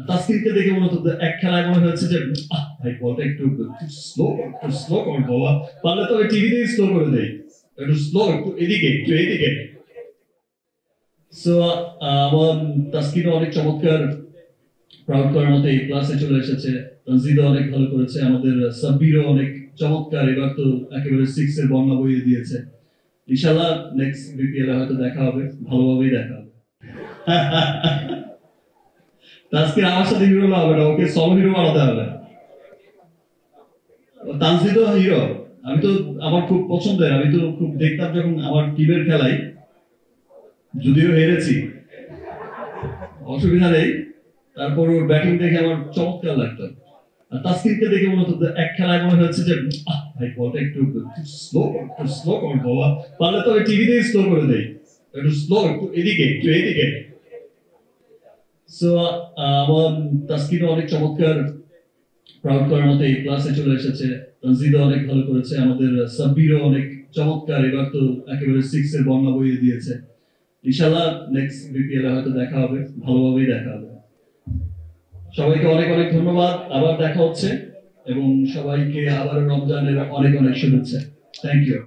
তাসকিনকে দেখে মনে হতো এক খেলায় মনে হচ্ছে যে ভাই বলটা একটু স্লো স্লো কর বাবা, পারলে তো টিভিতে স্লো করে দেই, একটু স্লো, একটু এদিকে। সো আমার তাসকিন অনেক চমৎকার, প্রাউড করার মতো এই ক্লাসে চলে এসেছে। তানজিদও অনেক ভালো করেছে, আমাদের সাব্বিরও অনেক চমৎকার, এবার তো একেবারে 6 এর বর্ণা বইয়ে দিয়েছে। ইনশাআল্লাহ নেক্সট বিপিএল এ হয়তো দেখা হবে, ভালোভাবেই দেখা হবে। তাসকিন আমার সাথে হিরো হবে না, ওকে সলো হিরো বানাতে হবে। তানজিদও হিরো, আমি তো আমার খুব পছন্দের, আমি তো খুব দেখতাম যখন আমার টিমের খেলাই, যদিও হেরেছি অসুবিধা নেই, তারপর ওর ব্যাটিং দেখে আমার চমৎকার লাগতো। আর তাসকিনকে দেখে মনে হতো এক খেলায় মনে হচ্ছে যে ভাই বলটা একটু স্লো স্লো কর বাবা, পারলে তো টিভিতে স্লো করে দেই, একটু স্লো, একটু এদিকে। সো আমার তাসকিনও অনেক চমৎকার, প্রাউড করার মতো এই ক্লাসে চলে এসেছে। তানজিদও অনেক ভালো করেছে, আমাদের সাব্বিরও অনেক চমৎকার, এবার তো একেবারে 6 এর বর্ণা বইয়ে দিয়েছে। ইনশাআল্লাহ নেক্সট বিপিএল এ হয়তো দেখা হবে, ভালোভাবেই দেখা হবে। সবাইকে অনেক অনেক ধন্যবাদ, আবার দেখা হচ্ছে, এবং সবাইকে আবার রমজানের অনেক অনেক শুভেচ্ছা। Thank you.